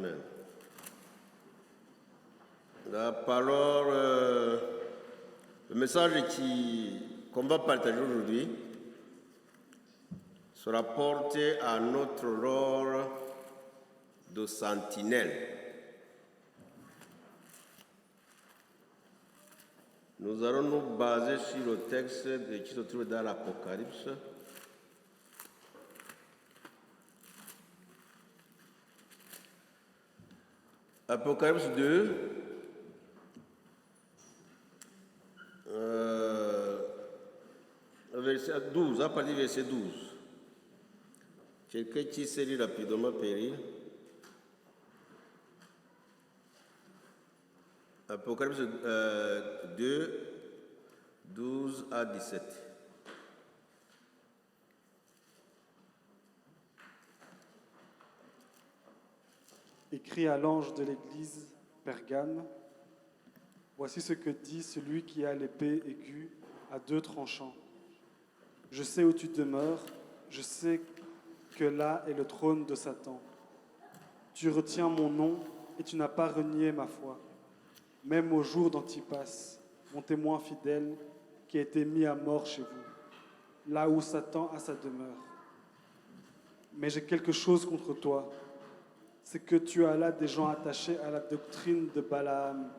Amen. La parole, le message qu'on va partager aujourd'hui sera porté à notre rôle de sentinelle. Nous allons nous baser sur le texte qui se trouve dans l'Apocalypse. Apocalypse 2, verset 12, à partir du verset 12. Quelqu'un qui s'est lu rapidement péri. Apocalypse 2, 12 à 17. Écrit à l'ange de l'église Pergame, voici ce que dit celui qui a l'épée aiguë à deux tranchants. Je sais où tu demeures, je sais que là est le trône de Satan. Tu retiens mon nom et tu n'as pas renié ma foi. Même au jour d'Antipas, mon témoin fidèle, qui a été mis à mort chez vous, là où Satan a sa demeure. Mais j'ai quelque chose contre toi, c'est que tu as là des gens attachés à la doctrine de Balaam,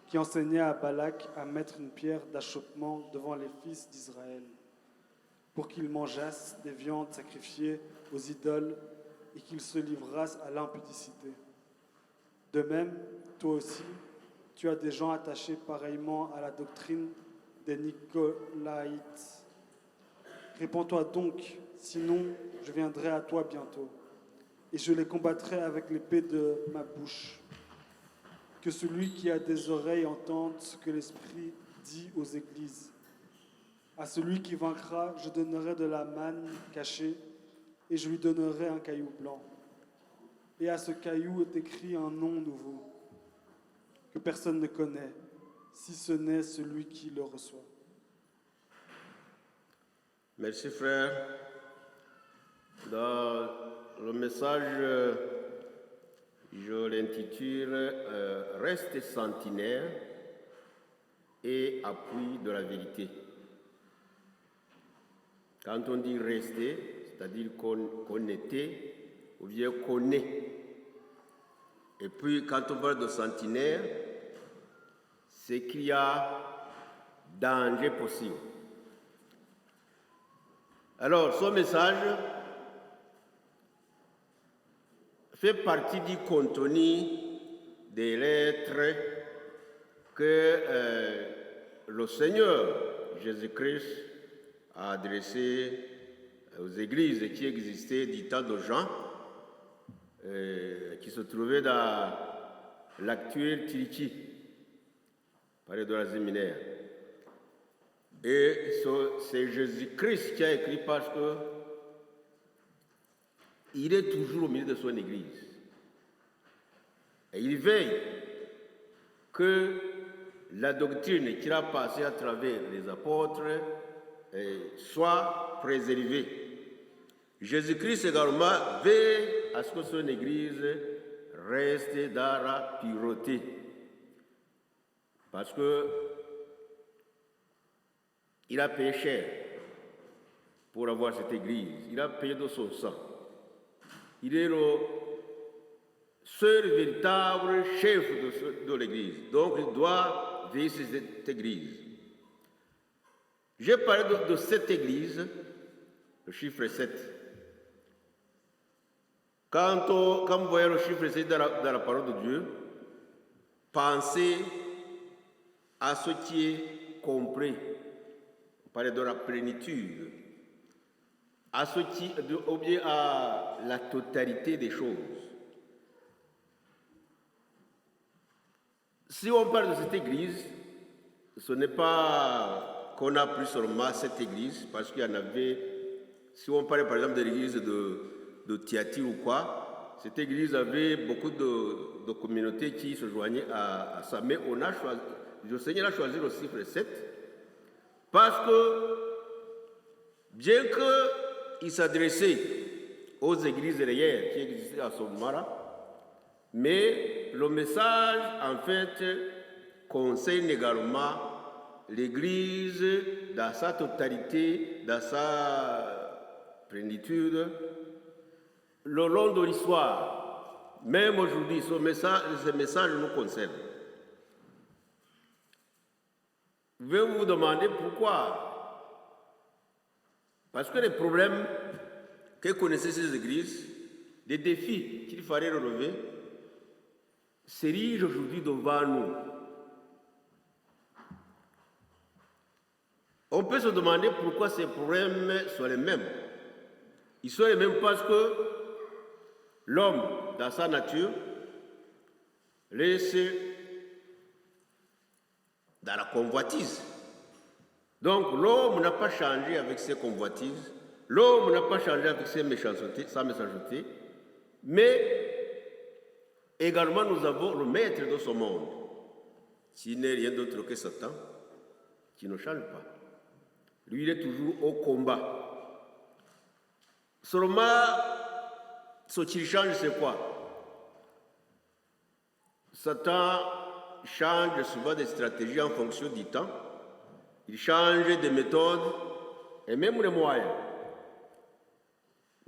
qui enseignait à Balak à mettre une pierre d'achoppement devant les fils d'Israël, pour qu'ils mangeassent des viandes sacrifiées aux idoles et qu'ils se livrassent à l'impudicité. De même, toi aussi, tu as des gens attachés pareillement à la doctrine des Nicolaïtes. Réponds-toi donc, sinon je viendrai à toi bientôt, et je les combattrai avec l'épée de ma bouche. Que celui qui a des oreilles entende ce que l'Esprit dit aux églises. À celui qui vaincra, je donnerai de la manne cachée, et je lui donnerai un caillou blanc. Et à ce caillou est écrit un nom nouveau, que personne ne connaît, si ce n'est celui qui le reçoit. Merci frère. Dans le message, je l'intitule Reste sentinelle et appui de la vérité. Quand on dit rester, c'est-à-dire qu'on était ou bien qu'on est. Et puis quand on parle de sentinelle, c'est qu'il y a danger possible. Alors, ce message fait partie du contenu des lettres que le Seigneur Jésus-Christ a adressées aux églises qui existaient du temps de Jean, qui se trouvaient dans l'actuelle Turquie, parler de l'Asie mineure. Et c'est Jésus-Christ qui a écrit parce que il est toujours au milieu de son Église. Et il veille que la doctrine qu'il a passée à travers les apôtres soit préservée. Jésus-Christ également veille à ce que son Église reste dans la pureté. Parce que il a payé cher pour avoir cette Église. Il a payé de son sang. Il est le seul véritable chef de l'Église. Donc, il doit veiller sur cette Église. J'ai parlé de cette Église, le chiffre 7. Quand vous voyez le chiffre 7 dans la parole de Dieu, pensez à ce qui est compris. On parle de la plénitude. Ou bien à la totalité des choses. Si on parle de cette église, ce n'est pas qu'on a plus seulement cette église, parce qu'il y en avait, si on parlait par exemple de l'église de Thyatire ou quoi, cette église avait beaucoup de communautés qui se joignaient à ça. Mais le Seigneur a choisi le chiffre 7, parce que, bien qu'il s'adressait aux églises réelles qui existaient à ce moment-là, Mais le message, en fait, concerne également l'Église dans sa totalité, dans sa plénitude, le long de l'histoire. Même aujourd'hui, ce message nous concerne. Je vais vous demander pourquoi. Parce que les problèmes que connaissaient ces églises, les défis qu'il fallait relever, s'érigent aujourd'hui devant nous. On peut se demander pourquoi ces problèmes sont les mêmes. Ils sont les mêmes parce que l'homme, dans sa nature, laisse dans la convoitise. Donc l'homme n'a pas changé avec ses convoitises, l'homme n'a pas changé avec sa méchanceté, mais également nous avons le maître de ce monde, qui n'est rien d'autre que Satan, qui ne change pas. Lui, il est toujours au combat. Seulement, ce qu'il change, c'est quoi? Satan change souvent des stratégies en fonction du temps. Il change des méthodes et même les moyens.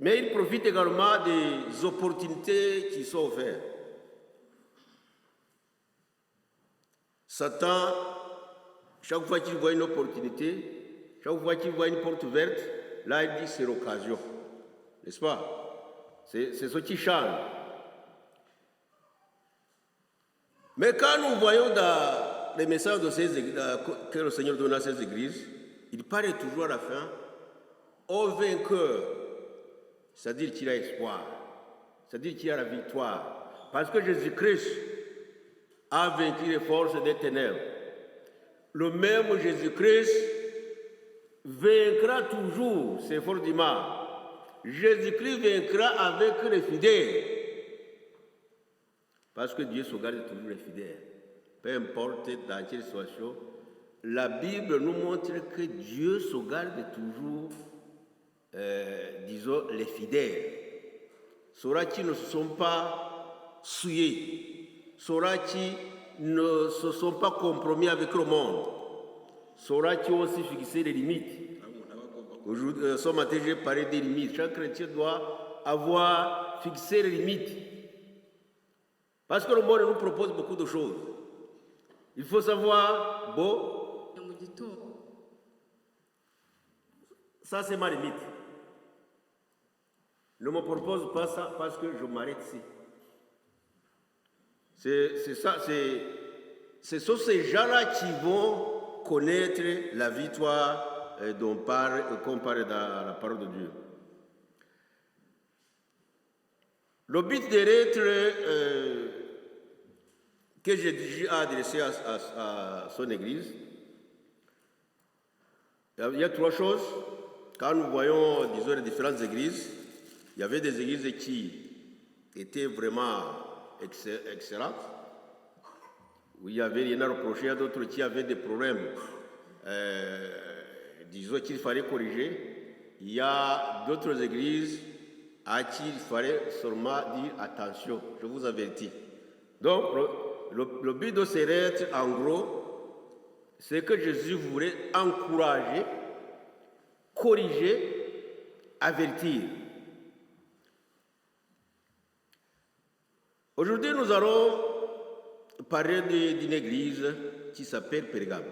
Mais il profite également des opportunités qui sont offertes. Satan, chaque fois qu'il voit une opportunité, chaque fois qu'il voit une porte ouverte, là il dit c'est l'occasion. N'est-ce pas? C'est ce qui change. Mais quand nous voyons dans les messages que le Seigneur donne à ces églises, il parle toujours à la fin au vainqueur, c'est-à-dire qu'il a espoir, c'est-à-dire qu'il a la victoire. Parce que Jésus-Christ a vaincu les forces des ténèbres. Le même Jésus-Christ vaincra toujours ces forces du mal. Jésus-Christ vaincra avec les fidèles. Parce que Dieu sauvegarde toujours les fidèles. Peu importe dans quelle situation, la Bible nous montre que Dieu sauvegarde toujours, disons, les fidèles. Ceux qui ne se sont pas souillés, ceux qui ne se sont pas compromis avec le monde, ceux qui ont aussi fixé les limites. Aujourd'hui, ce matin, j'ai parlé des limites. Chaque chrétien doit avoir fixé les limites. Parce que le monde nous propose beaucoup de choses. Il faut savoir, bon, ça c'est ma limite. Ne me propose pas ça parce que je m'arrête ici. C'est ça, ce sont ces gens-là qui vont connaître la victoire qu'on parle dans la parole de Dieu. Le but des lettres que Jésus a adressé à son église, il y a trois choses. Quand nous voyons, disons, les différentes églises, il y avait des églises qui étaient vraiment excellentes, où il y avait rien à reprocher, il y a d'autres qui avaient des problèmes, disons, qu'il fallait corriger. Il y a d'autres églises à qui il fallait seulement dire attention, je vous avertis. Donc, le but de ces lettres, en gros, c'est que Jésus voulait encourager, corriger, avertir. Aujourd'hui, nous allons parler d'une église qui s'appelle Pergame.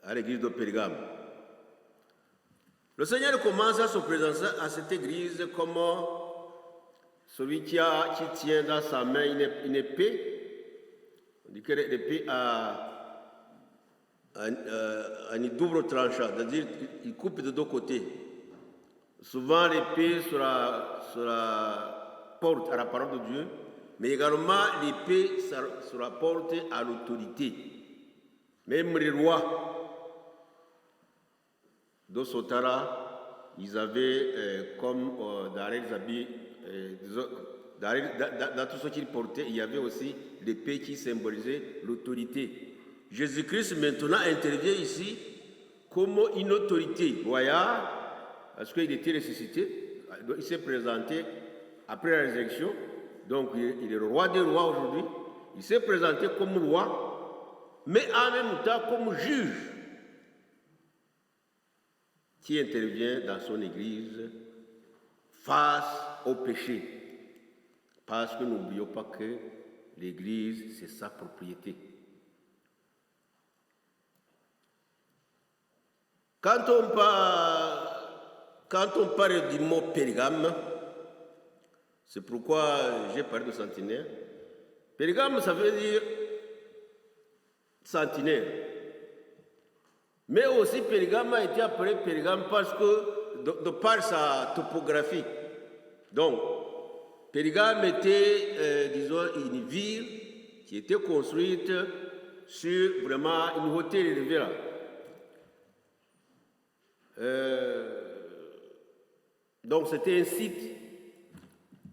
À l'église de Pergame. Le Seigneur commence à se présenter à cette église comme celui qui tient dans sa main une épée. On dit que l'épée a une double tranchant, c'est-à-dire qu'il coupe de deux côtés. Souvent l'épée sera porte à la parole de Dieu, mais également l'épée sera portée à l'autorité. Même les rois de Sotara, ils avaient comme dans leurs habits, dans tout ce qu'ils portaient, il y avait aussi l'épée qui symbolisait l'autorité. Jésus-Christ maintenant intervient ici comme une autorité royale, parce qu'il était ressuscité, il s'est présenté après la résurrection. Donc il est le roi des rois aujourd'hui. Il s'est présenté comme roi, mais en même temps comme juge qui intervient dans son église face au péché. Parce que n'oublions pas que l'église, c'est sa propriété. Quand on parle du mot Pérgame, c'est pourquoi j'ai parlé de centenaire. Pérgame, ça veut dire centenaire. Mais aussi, Pérgame a été appelé Pérgame parce que, de par sa topographie. Donc, Pérgame était, disons, une ville qui était construite sur vraiment une hauteur élevée là. Donc, c'était un site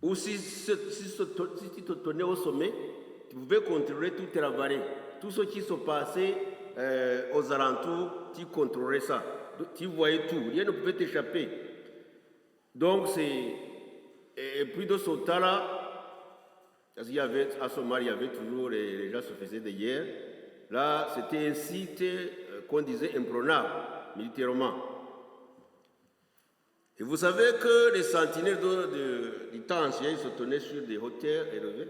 où si tu te tenais au sommet, tu pouvais contrôler toute la vallée. Tout ce qui se passait aux alentours, tu contrôlais ça. Tu voyais tout, rien ne pouvait t'échapper. Donc, et puis de ce temps-là, parce qu'il y avait, à ce moment, il y avait toujours, les gens se faisaient des guerres. Là, c'était un site qu'on disait imprenable, militairement. Et vous savez que les sentinelles du temps ancien, ils se tenaient sur des hauteurs élevées.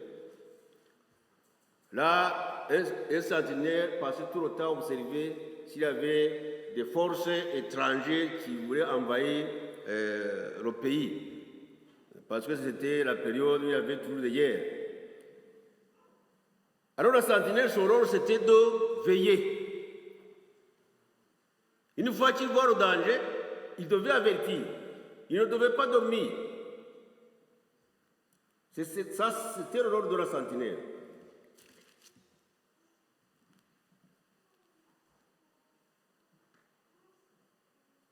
Là, un sentinelle passait tout le temps à observer s'il y avait des forces étrangères qui voulaient envahir le pays. Parce que c'était la période où il y avait toujours des guerres. Alors, le sentinelle, son rôle, c'était de veiller. Une fois qu'il voit le danger, il devait avertir. Il ne devait pas dormir. Ça, c'était le rôle de la sentinelle.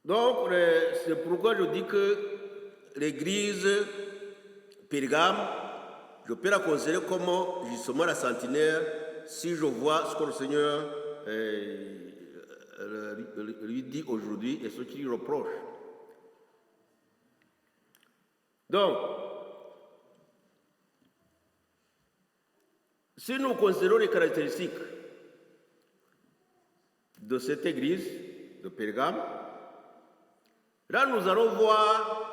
Donc, c'est pourquoi je dis que l'église Pérgame, je peux la considérer comme justement la sentinelle si je vois ce que le Seigneur lui dit aujourd'hui et ce qu'il lui reproche. Donc, si nous considérons les caractéristiques de cette église de Pérgame, là nous allons voir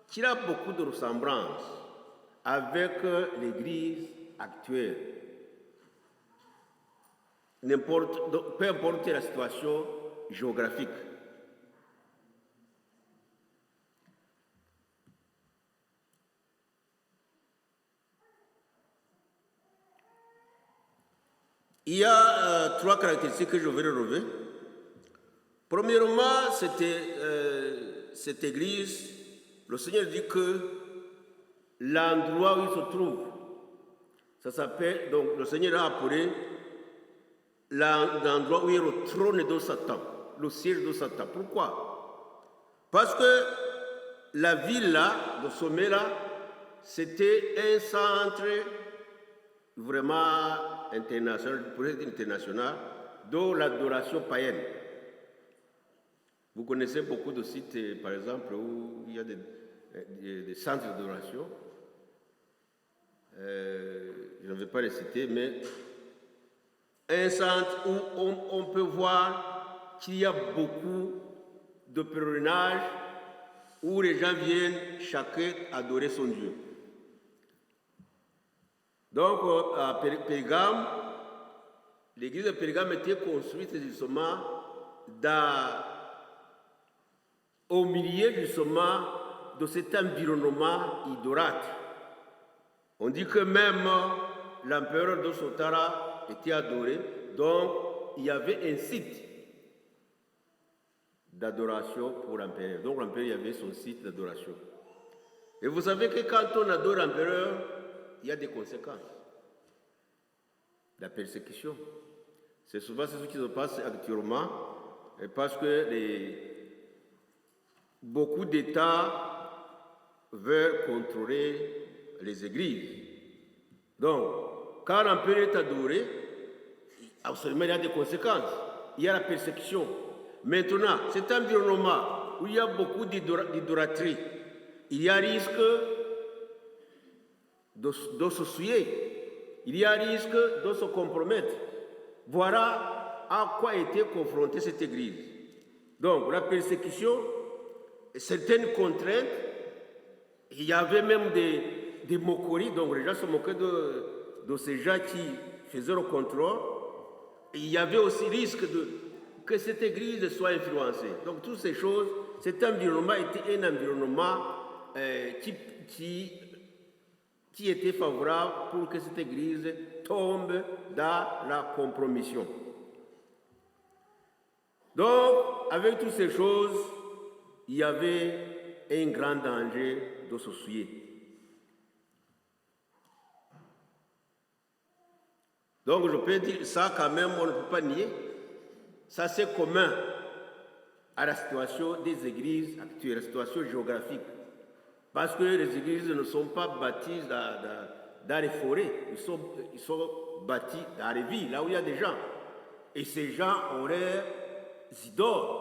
qu'il y a beaucoup de ressemblances avec l'église actuelle. Peu importe la situation géographique. Il y a trois caractéristiques que je vais relever. Premièrement, cette église, le Seigneur dit que l'endroit où il se trouve, ça s'appelle, donc le Seigneur a appelé l'endroit où il y a le trône de Satan, le siège de Satan. Pourquoi? Parce que la ville là, le sommet là, c'était un centre vraiment international, pour être international, de l'adoration païenne. Vous connaissez beaucoup de sites, par exemple, où il y a des centres d'adoration. Je ne vais pas les citer, mais un centre où on peut voir qu'il y a beaucoup de pèlerinages, où les gens viennent chacun adorer son Dieu. Donc, à Pérgame, l'église de Pérgame était construite justement au milieu justement de cet environnement idolâtre. On dit que même l'empereur de Sotara était adoré, donc il y avait un site d'adoration pour l'empereur. Donc l'empereur, il y avait son site d'adoration. Et vous savez que quand on adore l'empereur, il y a des conséquences. La persécution. C'est souvent ce qui se passe actuellement, parce que beaucoup d'États veulent contrôler les églises. Donc, quand l'empereur est adoré, absolument il y a des conséquences. Il y a la persécution. Maintenant, cet environnement où il y a beaucoup d'idolâtrie, il y a risque de se souiller. Il y a risque de se compromettre. Voilà à quoi était confrontée cette Église. Donc, la persécution, certaines contraintes, il y avait même des moqueries, donc les gens se moquaient de ces gens qui faisaient le contrôle. Et il y avait aussi risque que cette Église soit influencée. Donc, toutes ces choses, cet environnement était un environnement qui était favorable pour que cette Église tombe dans la compromission. Donc, avec toutes ces choses, il y avait un grand danger de se souiller. Donc, je peux dire ça quand même, on ne peut pas nier. Ça, c'est commun à la situation des églises actuelles, la situation géographique. Parce que les églises ne sont pas bâties dans les forêts, ils sont bâtis dans les villes, là où il y a des gens. Et ces gens ont leurs idoles.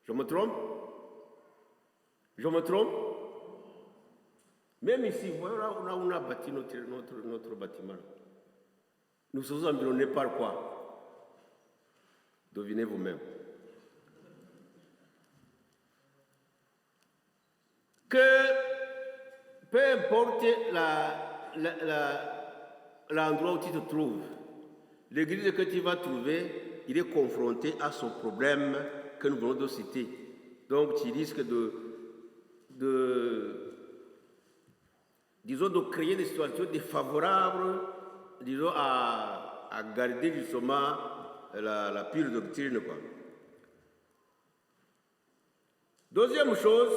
Je me trompe? Je me trompe? Même ici, voilà, là où on a bâti notre bâtiment. Nous sommes environnés par quoi? Devinez vous-même. Que peu importe l'endroit où tu te trouves, l'église que tu vas trouver, il est confronté à son problème que nous venons de citer. Donc tu risques disons, de créer des situations défavorables, disons, à garder justement la pure doctrine, quoi. Deuxième chose,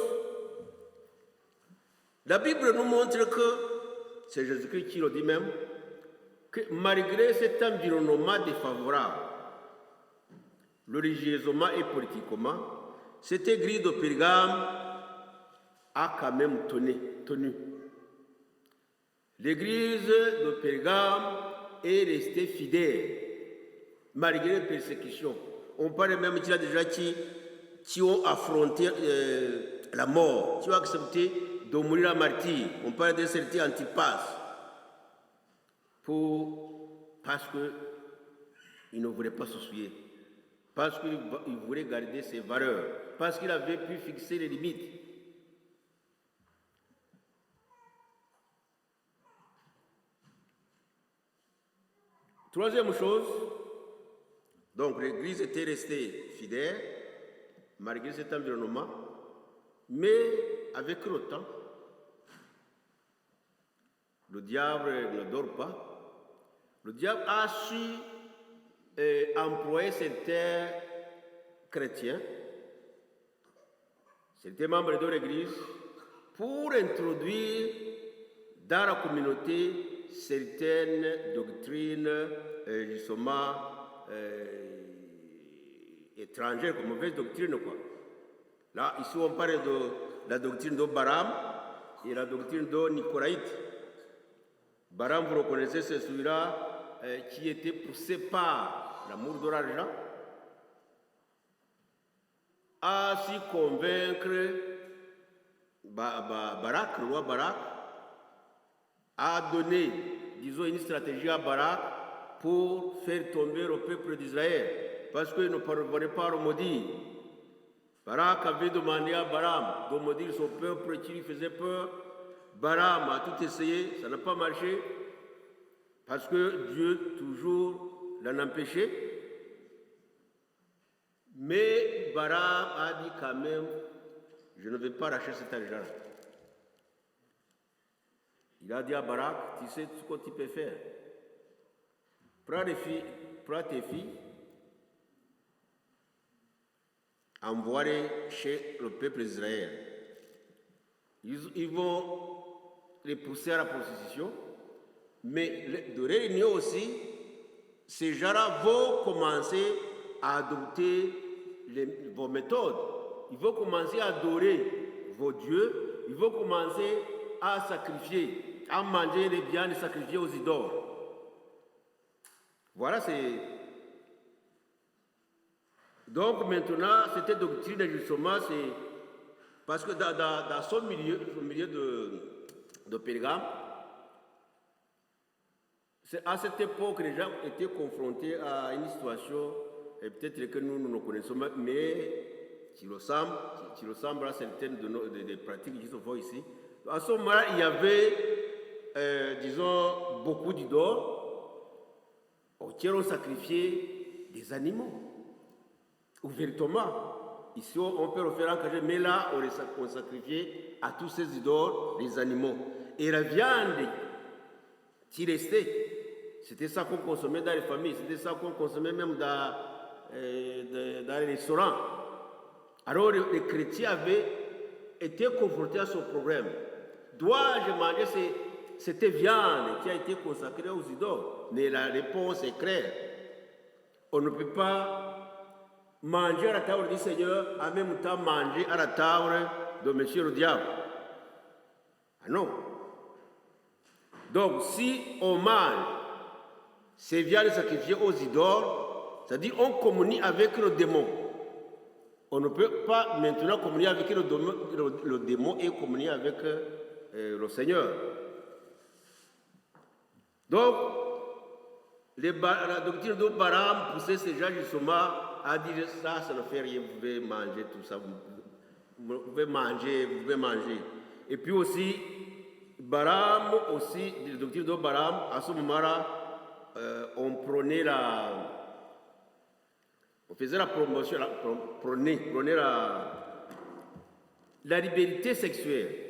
la Bible nous montre que, c'est Jésus-Christ qui le dit même, que malgré cet environnement défavorable, religieusement et politiquement, cette église de Pergame a quand même tenu. L'église de Pergame est restée fidèle, malgré les persécutions. On parle même qu'il y a des gens qui ont affronté la mort, qui ont accepté de mourir à martyr. On parle de certains Antipas, parce qu'il ne voulait pas se souiller, parce qu'il voulait garder ses valeurs, parce qu'il avait pu fixer les limites. Troisième chose, donc l'Église était restée fidèle, malgré cet environnement, mais avec le temps, le diable ne dort pas. Le diable a su employer certains chrétiens, certains membres de l'Église, pour introduire dans la communauté certaines doctrines, justement, étrangères, comme mauvaise doctrine, quoi. Là, ici, on parle de la doctrine de Balaam et la doctrine de Nicolaïte. Balaam, vous reconnaissez, c'est celui-là qui était poussé par l'amour de l'argent à s'y convaincre Barak, le roi Barak, a donné, disons, une stratégie à Barak pour faire tomber le peuple d'Israël, parce qu'il ne parvenait pas à le maudire. Barak avait demandé à Balaam de maudire son peuple qui lui faisait peur. Balaam a tout essayé, ça n'a pas marché, parce que Dieu toujours l'en empêchait. Mais Balaam a dit quand même, je ne vais pas lâcher cet argent. Il a dit à Barak, tu sais ce que tu peux faire. Prends tes filles, envoie-les chez le peuple d'Israël. Ils vont les pousser à la prostitution, mais de réunion aussi, ces gens-là vont commencer à adopter vos méthodes. Ils vont commencer à adorer vos dieux, ils vont commencer à sacrifier, à manger les viandes sacrifiées aux idoles. Voilà, c'est... Donc maintenant, cette doctrine, justement, Parce que dans son milieu de Pérgame, c'est à cette époque, les gens étaient confrontés à une situation, et peut-être que nous ne connaissons pas, mais qui ressemble à certaines des pratiques qui se font ici. À ce moment-là, il y avait, disons, beaucoup d'idoles auxquels on sacrifiait des animaux. Ouvertement. Ici, on peut le faire en cachette, mais là, on sacrifiait à tous ces idoles des animaux. Et la viande qui restait, c'était ça qu'on consommait dans les familles, c'était ça qu'on consommait même dans les restaurants. Alors, les chrétiens avaient été confrontés à ce problème. Dois-je manger cette viande qui a été consacrée aux idoles? Mais la réponse est claire. On ne peut pas manger à la table du Seigneur, en même temps manger à la table de Monsieur le diable. Ah non. Donc, si on mange ces viandes sacrifiées aux idoles, c'est-à-dire on communie avec le démon. On ne peut pas maintenant communier avec le démon et communier avec le Seigneur. Donc, la doctrine de Balaam poussait ces gens justement à dire ça ne fait rien, vous pouvez manger tout ça, vous pouvez manger. Et puis aussi, Balaam aussi, la doctrine de Balaam, à ce moment-là, on faisait la promotion, prônait la liberté sexuelle.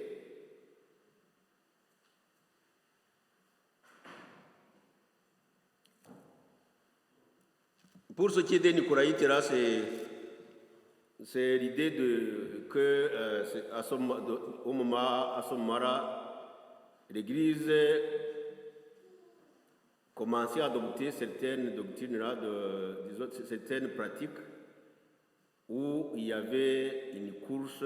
Pour ce qui est des Nicolaïtes, là, c'est l'idée que à ce moment-là, l'Église commençait à adopter certaines doctrines là, certaines pratiques où il y avait une course,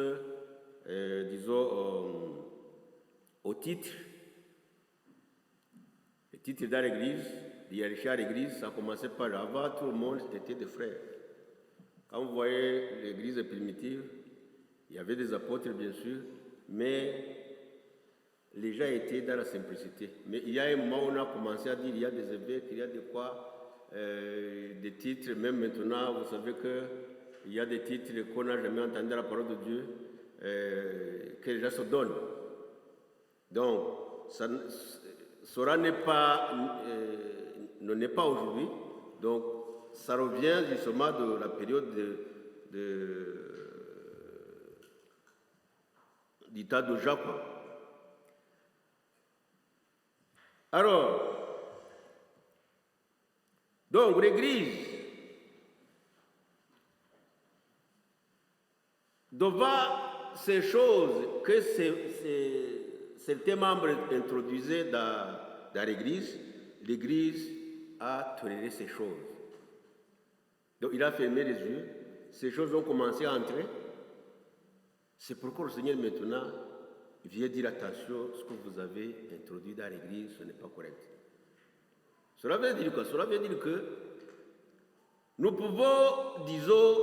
disons, au titre. Le titre dans l'Église, l'hierarchie à l'Église, ça commençait par là. Avant, tout le monde était des frères. Quand vous voyez l'Église primitive, il y avait des apôtres, bien sûr, mais les gens étaient dans la simplicité. Mais il y a un moment où on a commencé à dire qu'il y a des évêques, il y a des quoi, des titres, même maintenant, vous savez qu'il y a des titres qu'on n'a jamais entendu la parole de Dieu, que les gens se donnent. Donc, cela n'est pas aujourd'hui. Donc, ça revient justement de la période du temps de Jacques. Alors, donc l'Église, devant ces choses que certains membres introduisaient dans l'Église, l'Église a toléré ces choses. Donc il a fermé les yeux, ces choses ont commencé à entrer. C'est pourquoi le Seigneur maintenant vient dire attention, ce que vous avez introduit dans l'Église, ce n'est pas correct. Cela veut dire quoi? Cela veut dire que nous pouvons, disons,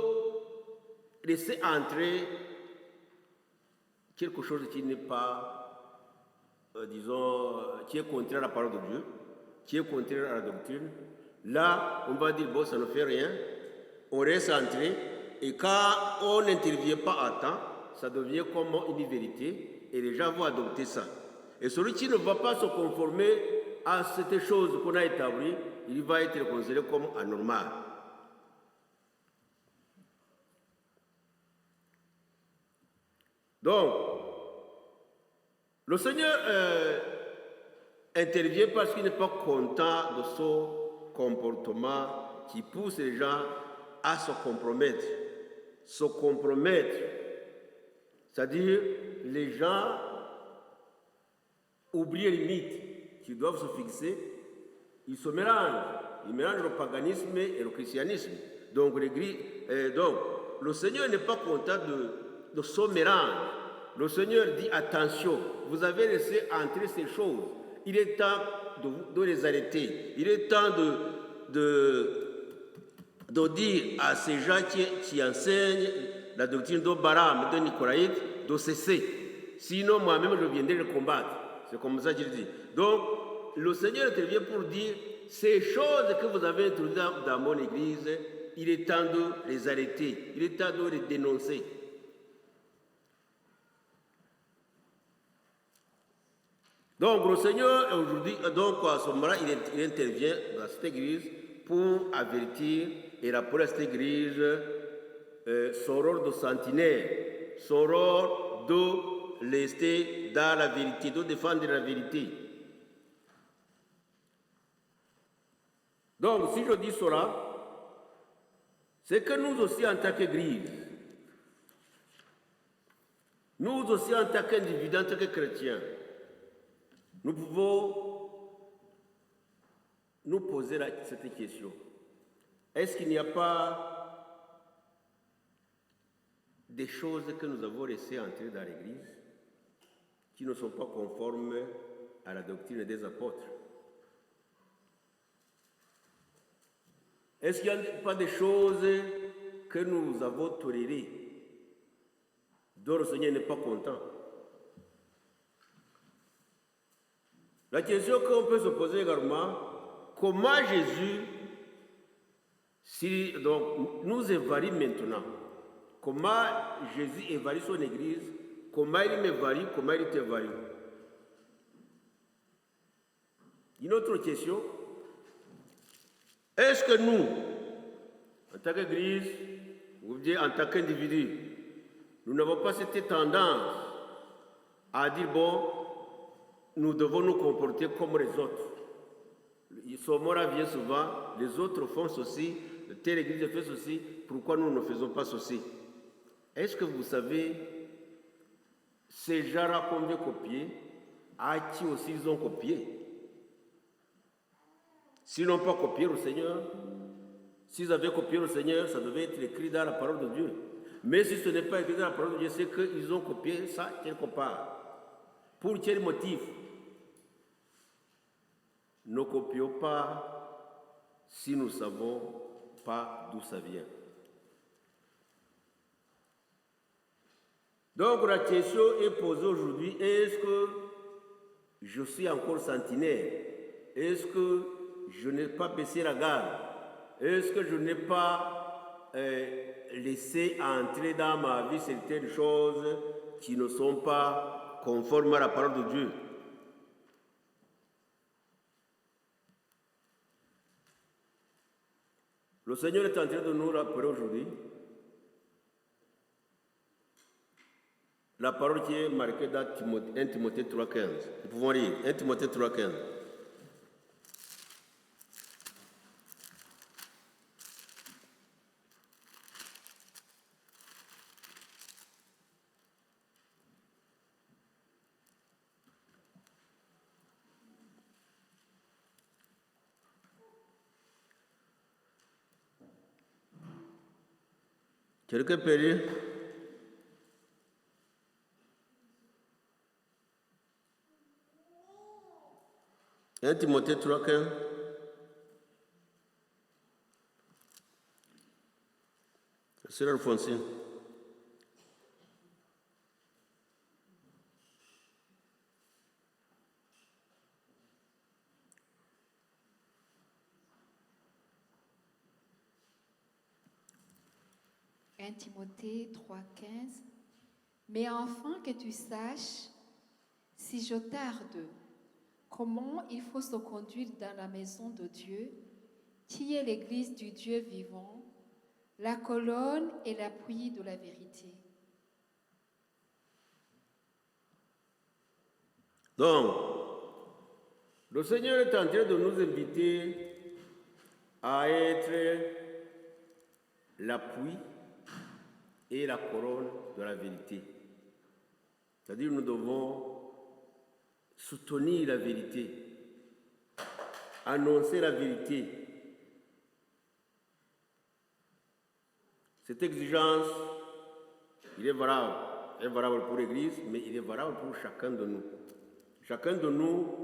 laisser entrer quelque chose qui n'est pas, disons, qui est contraire à la parole de Dieu, qui est contraire à la doctrine. Là, on va dire, bon, ça ne fait rien, on reste entré, et quand on n'intervient pas à temps, ça devient comme une vérité, et les gens vont adopter ça. Et celui qui ne va pas se conformer à cette chose qu'on a établie, il va être considéré comme anormal. Donc, le Seigneur intervient parce qu'il n'est pas content de ce comportement qui pousse les gens à se compromettre. Se compromettre, c'est-à-dire les gens oublient les limites qui doivent se fixer, ils se mélangent. Ils mélangent le paganisme et le christianisme. Donc, le Seigneur n'est pas content de ce mélange. Le Seigneur dit attention, vous avez laissé entrer ces choses. Il est temps de les arrêter. Il est temps de dire à ces gens qui enseignent la doctrine de Balaam, de Nicolaïte, de cesser. Sinon, moi-même, je viendrai le combattre. C'est comme ça qu'il dit. Donc, le Seigneur intervient pour dire, ces choses que vous avez introduites dans mon église, il est temps de les arrêter. Il est temps de les dénoncer. Donc, le Seigneur, aujourd'hui, donc à ce moment-là, il intervient dans cette église pour avertir et rappeler à cette église son rôle de sentinelle, son rôle de rester dans la vérité, de défendre la vérité. Donc, si je dis cela, c'est que nous aussi, en tant qu'église, nous aussi, en tant qu'individus, en tant que chrétiens, nous pouvons nous poser cette question. Est-ce qu'il n'y a pas des choses que nous avons laissées entrer dans l'Église qui ne sont pas conformes à la doctrine des apôtres? Est-ce qu'il n'y a pas des choses que nous avons tolérées dont le Seigneur n'est pas content? La question qu'on peut se poser également, comment Jésus nous évalue maintenant? Comment Jésus évalue son Église? Comment il m'évalue? Comment il t'évalue? Une autre question, est-ce que nous, en tant qu'Église, ou bien en tant qu'individu, nous n'avons pas cette tendance à dire, bon, nous devons nous comporter comme les autres? Ce mot-là vient souvent, les autres font ceci, telle église fait ceci, pourquoi nous ne faisons pas ceci? Est-ce que vous savez, ces gens-là qu'on veut copier, à qui aussi ils ont copié? S'ils n'ont pas copié le Seigneur, s'ils avaient copié le Seigneur, ça devait être écrit dans la parole de Dieu. Mais si ce n'est pas écrit dans la parole de Dieu, c'est qu'ils ont copié ça quelque part. Pour quel motif? Ne copions pas si nous ne savons pas d'où ça vient. Donc la question est posée aujourd'hui, est-ce que je suis encore sentinelle? Est-ce que je n'ai pas baissé la garde? Est-ce que je n'ai pas laissé entrer dans ma vie certaines choses qui ne sont pas conformes à la parole de Dieu? Le Seigneur est en train de nous rappeler aujourd'hui la parole qui est marquée dans 1 Timothée 3,15. Nous pouvons lire 1 Timothée 3,15. Quelqu'un peut lire? Un Timothée 3,15. Sœur Alphonsine. Timothée 3,15. Mais enfin que tu saches, si je tarde, comment il faut se conduire dans la maison de Dieu, qui est l'église du Dieu vivant, la colonne et l'appui de la vérité. Donc, le Seigneur est en train de nous inviter à être l'appui et la couronne de la vérité. C'est-à-dire nous devons soutenir la vérité, annoncer la vérité. Cette exigence, il est valable pour l'Église, mais il est valable pour chacun de nous. Chacun de nous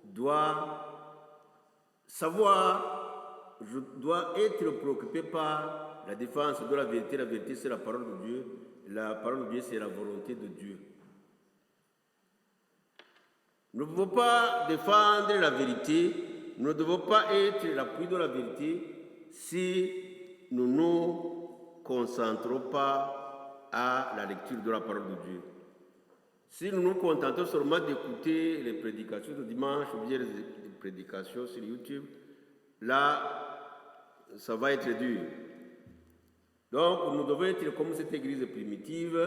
doit savoir, je dois être préoccupé par la défense de la vérité. La vérité, c'est la parole de Dieu. la parole de Dieu, c'est la volonté de Dieu. Nous ne pouvons pas défendre la vérité, nous ne devons pas être l'appui de la vérité si nous ne nous concentrons pas à la lecture de la parole de Dieu. Si nous nous contentons seulement d'écouter les prédications de dimanche ou bien les prédications sur YouTube, là, ça va être dur. Donc, nous devons être comme cette église primitive.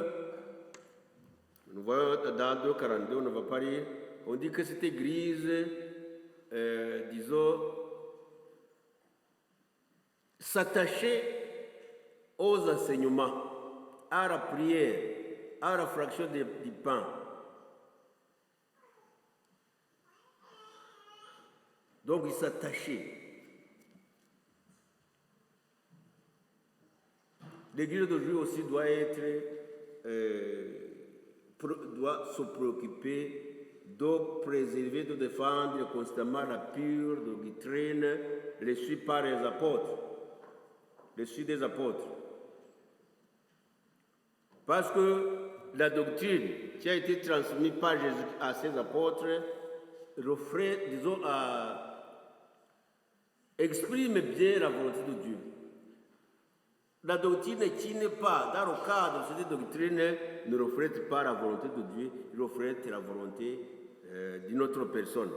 Nous voyons dans 2,42, on ne va pas lire. On dit que cette église, disons, s'attachait aux enseignements, à la prière, à la fraction du pain. Donc, il s'attachait. L'église d'aujourd'hui aussi doit se préoccuper de préserver, de défendre constamment la pure doctrine reçue par les apôtres, reçue des apôtres. Parce que la doctrine qui a été transmise par Jésus à ses apôtres reflète, disons, exprime bien la volonté de Dieu. La doctrine qui n'est pas dans le cadre de cette doctrine ne reflète pas la volonté de Dieu, il reflète la volonté d'une autre personne.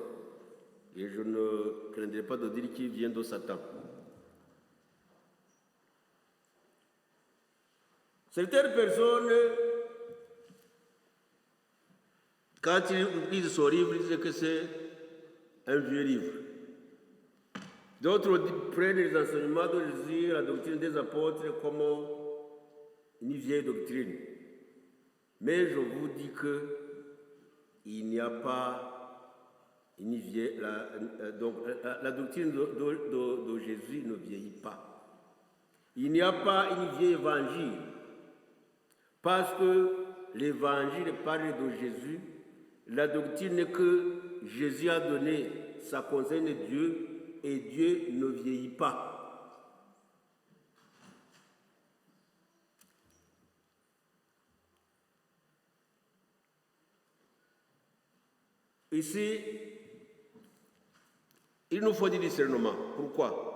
Et je ne craindrai pas de dire qu'il vient de Satan. Certaines personnes, quand ils lisent ce livre, ils disent que c'est un vieux livre. D'autres prennent les enseignements de Jésus, la doctrine des apôtres, comme une vieille doctrine. Mais je vous dis que il n'y a pas une vieille... La doctrine de Jésus ne vieillit pas. Il n'y a pas une vieille évangile. Parce que l'évangile parle de Jésus, la doctrine que Jésus a donnée, ça concerne Dieu, et Dieu ne vieillit pas. Ici, il nous faut du discernement. Pourquoi?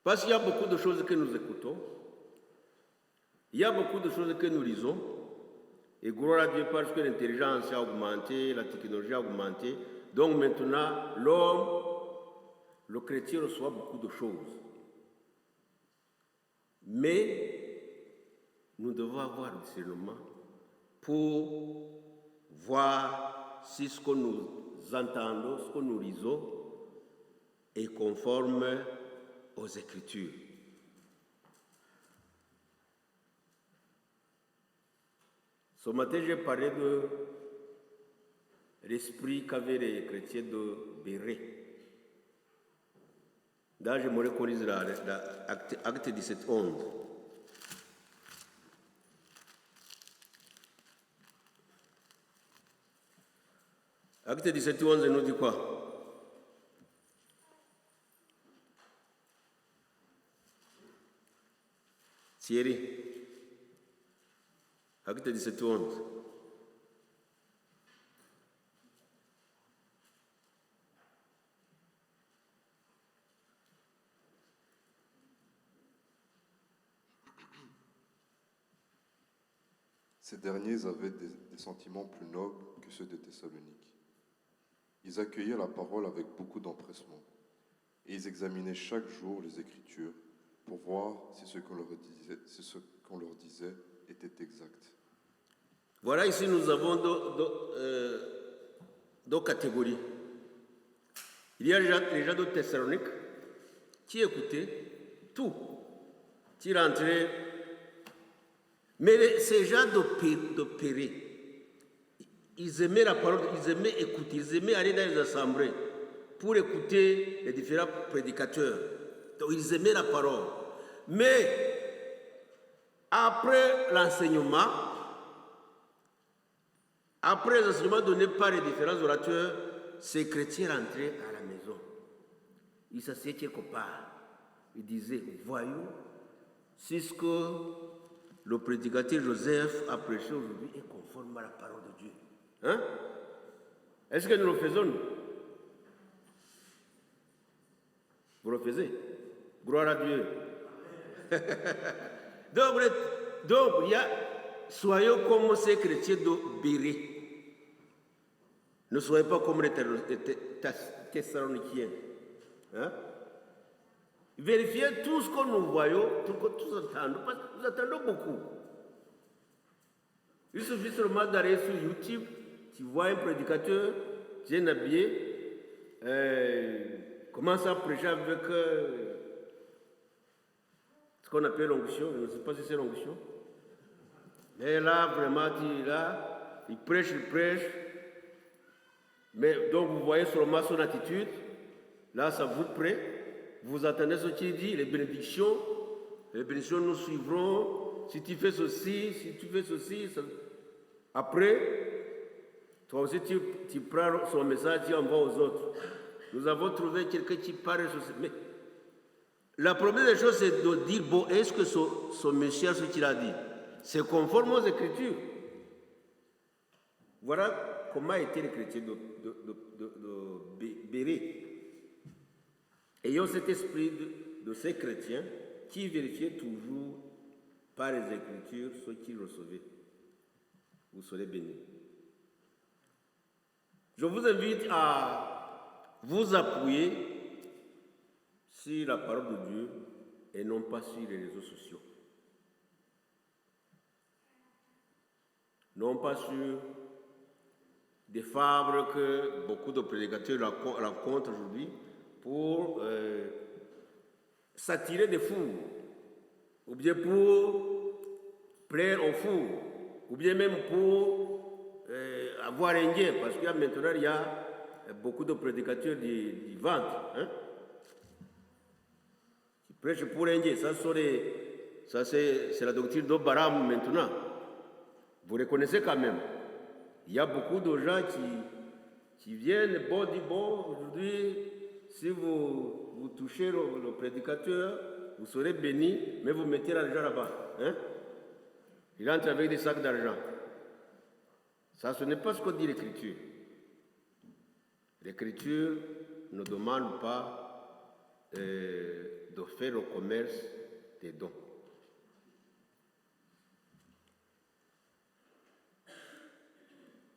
Parce qu'il y a beaucoup de choses que nous écoutons, il y a beaucoup de choses que nous lisons, et gloire à Dieu parce que l'intelligence a augmenté, la technologie a augmenté. Donc maintenant, l'homme, le chrétien reçoit beaucoup de choses. Mais nous devons avoir le discernement pour voir si ce que nous entendons, ce que nous lisons, est conforme aux Écritures. Ce matin, j'ai parlé de l'esprit qu'avaient les chrétiens de Béret. Là, j'aimerais qu'on lise Acte 17, 11. Acte 17, 11 nous dit quoi? Thierry. Acte 17, 11. Ces derniers avaient des sentiments plus nobles que ceux de Thessalonique. Ils accueillaient la parole avec beaucoup d'empressement, et ils examinaient chaque jour les Écritures pour voir si ce qu'on leur disait était exact. Voilà, ici nous avons deux catégories. Il y a les gens de Thessalonique qui écoutaient tout, qui rentraient. Mais ces gens de Pérée, ils aimaient la parole, ils aimaient écouter, ils aimaient aller dans les assemblées pour écouter les différents prédicateurs. Donc ils aimaient la parole. Mais après l'enseignement, après les enseignements donnés par les différents orateurs, ces chrétiens rentraient à la maison. Ils s'asseyaient quelque part. Ils disaient, voyons si ce que le prédicateur Joseph a prêché aujourd'hui est conforme à la parole de Dieu. Hein? Est-ce que nous le faisons, nous? Vous le faites? Gloire à Dieu. Donc, soyons comme ces chrétiens de Béret. Ne soyez pas comme les Thessaloniciens. Hein? Vérifiez tout ce que nous voyons, tout ce que nous attendons, parce que nous attendons beaucoup. Il suffit seulement d'aller sur YouTube, tu vois un prédicateur bien habillé, commence à prêcher avec ce qu'on appelle l'onction, je ne sais pas si c'est l'onction. Mais là, vraiment, il prêche, mais donc vous voyez seulement son attitude, là ça vous prête. Vous attendez ce qu'il dit, les bénédictions nous suivront. Si tu fais ceci, ça... Après, toi aussi tu prends son message, tu envoies aux autres. Nous avons trouvé quelqu'un qui parle sur ce... Mais la première des choses, c'est de dire, bon, est-ce que ce message, ce qu'il a dit, c'est conforme aux Écritures? Voilà comment étaient les chrétiens de Béret. Ayons cet esprit de ces chrétiens qui vérifiaient toujours par les Écritures ce qu'ils recevaient. Vous serez bénis. Je vous invite à vous appuyer sur la parole de Dieu et non pas sur les réseaux sociaux. Non pas sur des fables que beaucoup de prédicateurs racontent aujourd'hui pour s'attirer des fous, ou bien pour plaire aux fous, ou bien même pour avoir un gain, parce qu'il y a maintenant beaucoup de prédicateurs du ventre, hein, qui prêchent pour un gain. Ça c'est la doctrine de Balaam maintenant. Vous reconnaissez quand même. Il y a beaucoup de gens qui viennent, bon, aujourd'hui, si vous touchez le prédicateur, vous serez béni, mais vous mettez l'argent là-bas. Hein? Il entre avec des sacs d'argent. Ça, ce n'est pas ce que dit l'Écriture. L'Écriture ne demande pas de faire le commerce des dons.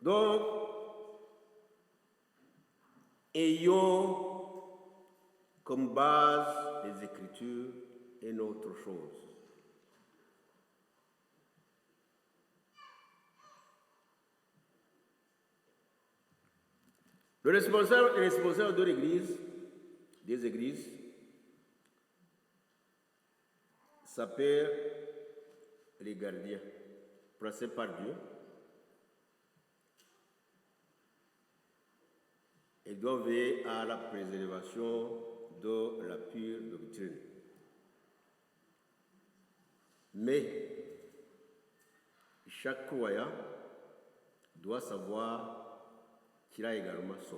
Donc, ayons comme base les Écritures et notre chose. Le responsable de l'Église, des églises, s'appelle les gardiens, placés par Dieu. Ils doivent veiller à la préservation de la pure doctrine. Mais chaque croyant doit savoir qu'il a également son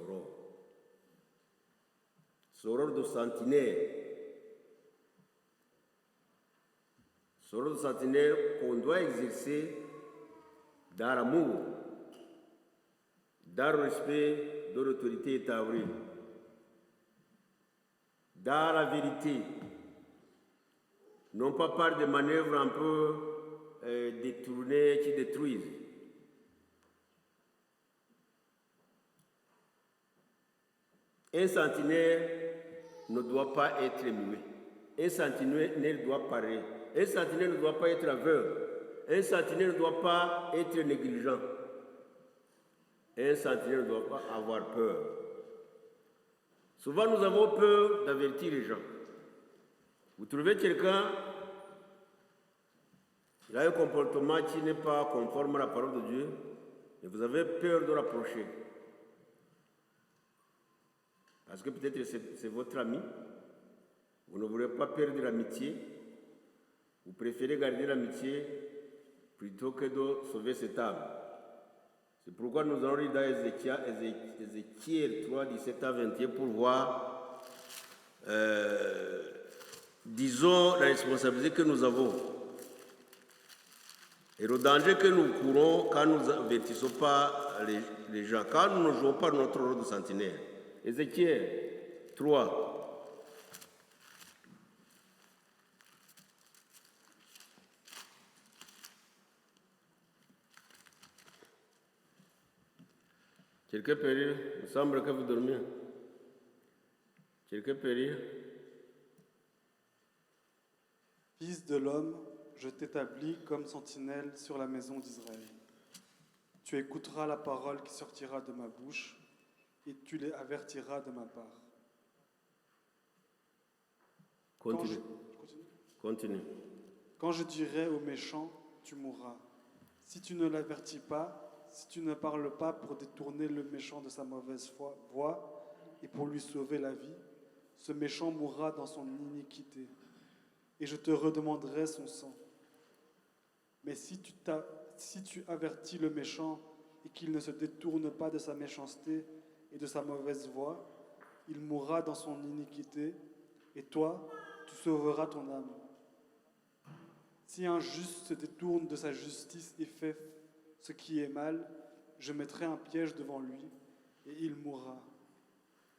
rôle de sentinelle qu'on doit exercer dans l'amour, dans le respect de l'autorité établie, dans la vérité, non pas par des manœuvres un peu détournées qui détruisent. Un sentinelle ne doit pas être muet. Un sentinelle doit parler. Un sentinelle ne doit pas être aveugle. Un sentinelle ne doit pas être négligent. Un sentinelle ne doit pas avoir peur. Souvent, nous avons peur d'avertir les gens. Vous trouvez quelqu'un, il a un comportement qui n'est pas conforme à la parole de Dieu, et vous avez peur de l'approcher. Parce que peut-être c'est votre ami, vous ne voulez pas perdre l'amitié, vous préférez garder l'amitié plutôt que de sauver cette âme. C'est pourquoi nous allons lire dans Ézéchiel 3, 17 à 21 pour voir disons la responsabilité que nous avons et le danger que nous courons quand nous n'avertissons pas les gens, quand nous ne jouons pas notre rôle de sentinelle. Ézéchiel 3. Quelqu'un peut lire? Il semble que vous dormiez. Quelqu'un peut lire? Fils de l'homme, je t'établis comme sentinelle sur la maison d'Israël. Tu écouteras la parole qui sortira de ma bouche et tu les avertiras de ma part. Continue. Continue. Quand je dirai au méchant, tu mourras. Si tu ne l'avertis pas, si tu ne parles pas pour détourner le méchant de sa mauvaise voie et pour lui sauver la vie, ce méchant mourra dans son iniquité, et je te redemanderai son sang. Mais si tu avertis le méchant et qu'il ne se détourne pas de sa méchanceté et de sa mauvaise voie, il mourra dans son iniquité, et toi, tu sauveras ton âme. Si un juste se détourne de sa justice et fait ce qui est mal, je mettrai un piège devant lui, et il mourra.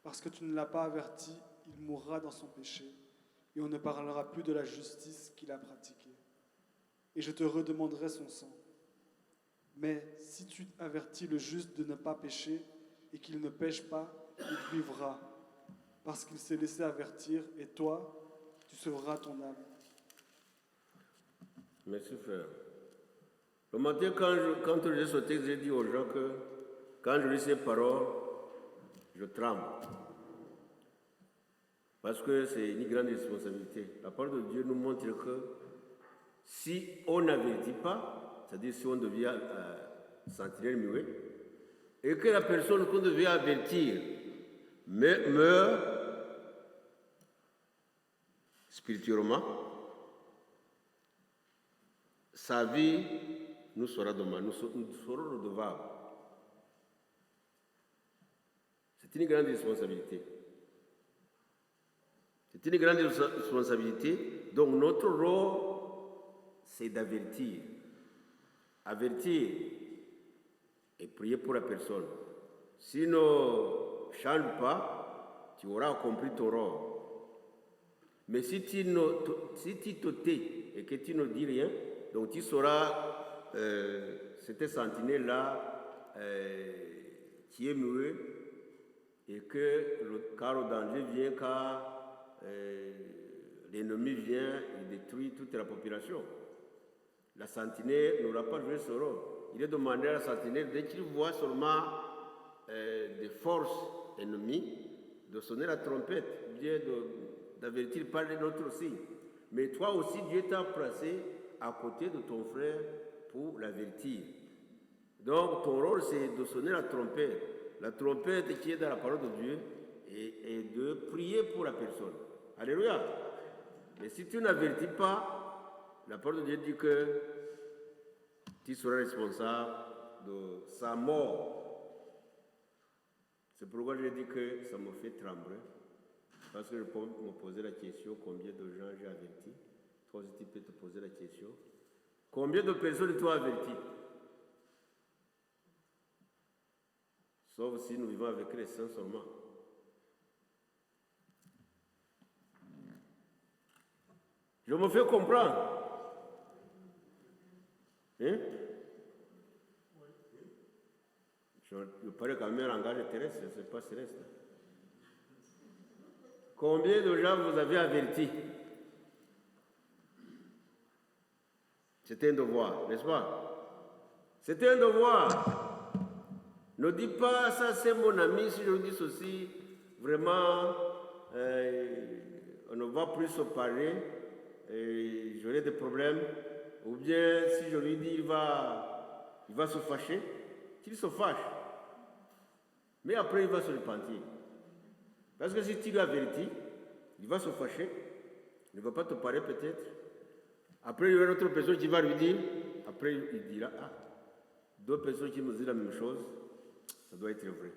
Parce que tu ne l'as pas averti, il mourra dans son péché, et on ne parlera plus de la justice qu'il a pratiquée. Et je te redemanderai son sang. Mais si tu avertis le juste de ne pas pécher, et qu'il ne pêche pas, il vivra, parce qu'il s'est laissé avertir, et toi, tu sauveras ton âme. Merci frère. Le matin, quand je lis ce texte, j'ai dit aux gens que quand je lis ces paroles, je tremble. Parce que c'est une grande responsabilité. La parole de Dieu nous montre que si on n'avertit pas, c'est-à-dire si on devient sentinelle muet, et que la personne qu'on devait avertir meurt spirituellement, sa vie nous sera demandée, nous serons redevables. C'est une grande responsabilité. C'est une grande responsabilité. Donc notre rôle, c'est d'avertir. Avertir et prier pour la personne. Si tu ne changes pas, tu auras accompli ton rôle. Mais si tu te tais et que tu ne dis rien, donc tu sauras, cette sentinelle-là, qui est muet, et que car le danger vient, car l'ennemi vient et détruit toute la population. La sentinelle n'aura pas joué ce rôle. Il est demandé à la sentinelle, dès qu'il voit seulement des forces ennemies, de sonner la trompette, bien d'avertir par les autres signes. Mais toi aussi, Dieu t'a placé à côté de ton frère pour l'avertir. Donc, ton rôle, c'est de sonner la trompette qui est dans la parole de Dieu, et de prier pour la personne. Alléluia. Mais si tu n'avertis pas, la parole de Dieu dit que tu seras responsable de sa mort. C'est pourquoi je dis que ça me fait trembler. Parce que je peux me poser la question, combien de gens j'ai averti? Toi aussi, tu peux te poser la question. Combien de personnes tu as averti? Sauf si nous vivons avec les saints seulement. Je me fais comprendre. Hein? Je parle quand même un langage terrestre, ce n'est pas céleste. Combien de gens vous avez avertis? C'était un devoir, n'est-ce pas? C'était un devoir. Ne dis pas, ça c'est mon ami, si je dis ceci, vraiment, on ne va plus se parler, j'aurai des problèmes. Ou bien, si je lui dis, il va se fâcher, qu'il se fâche. Mais après, il va se repentir. Parce que si tu lui avertis, il va se fâcher, il ne va pas te parler peut-être. Après, il y aura une autre personne qui va lui dire, après il dira, ah, deux personnes qui me disent la même chose, ça doit être vrai.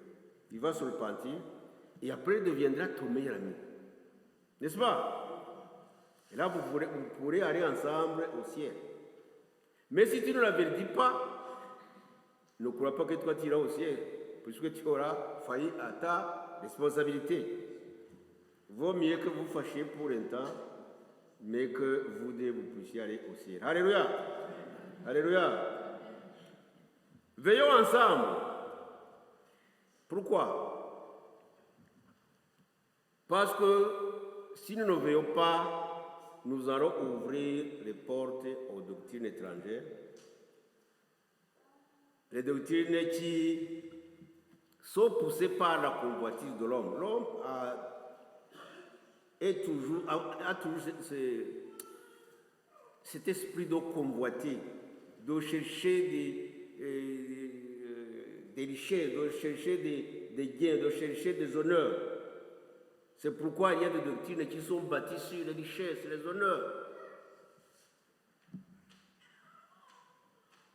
Il va se repentir, et après il deviendra ton meilleur ami. N'est-ce pas? Et là, vous pourrez aller ensemble au ciel. Mais si tu ne la vérifies pas, ne crois pas que toi tu iras au ciel, puisque tu auras failli à ta responsabilité. Vaut mieux que vous fâchiez pour un temps, mais que vous puissiez aller au ciel. Alléluia. Alléluia. Veillons ensemble. Pourquoi? Parce que si nous ne veillons pas, nous allons ouvrir les portes aux doctrines étrangères, les doctrines qui sont poussées par la convoitise de l'homme. L'homme a toujours cet esprit de convoiter, de chercher des richesses, de chercher des gains, de chercher des honneurs. C'est pourquoi il y a des doctrines qui sont bâties sur les richesses, les honneurs.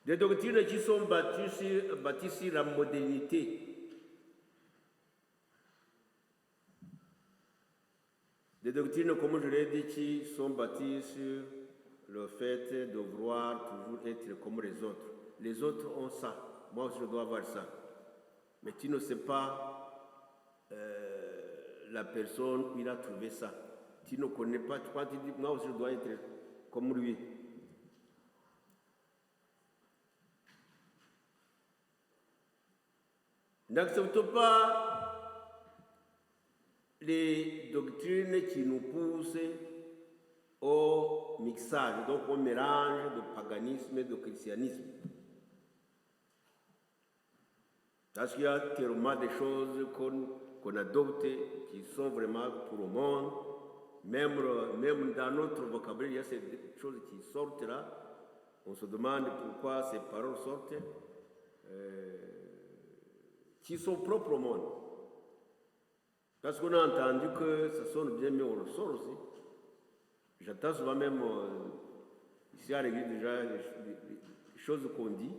Des doctrines qui sont bâties sur la modernité. Des doctrines, comme je l'ai dit, qui sont bâties sur le fait de vouloir toujours être comme les autres. Les autres ont ça, moi aussi je dois avoir ça. Mais tu ne sais pas la personne où il a trouvé ça. Tu ne connais pas, tu crois, tu dis, moi aussi je dois être comme lui. N'accepte pas les doctrines qui nous poussent au mixage, donc au mélange de paganisme et de christianisme. Parce qu'il y a tellement de choses qu'on adopte qui sont vraiment pour le monde. Même dans notre vocabulaire, il y a ces choses qui sortent là. On se demande pourquoi ces paroles sortent, qui sont propres au monde. Parce qu'on a entendu que ça sonne bien, mais on le sort aussi. J'entends souvent même ici à l'église déjà des choses qu'on dit,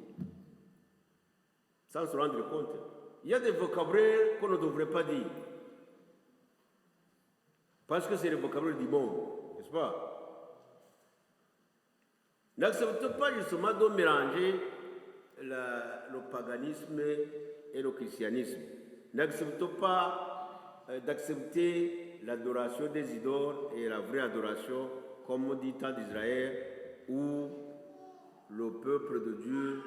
sans se rendre compte. Il y a des vocabulaires qu'on ne devrait pas dire. Parce que c'est le vocabulaire du monde, n'est-ce pas? N'accepte pas justement de mélanger le paganisme et le christianisme. N'accepte pas d'accepter l'adoration des idoles et la vraie adoration, comme dit temps d'Israël, où le peuple de Dieu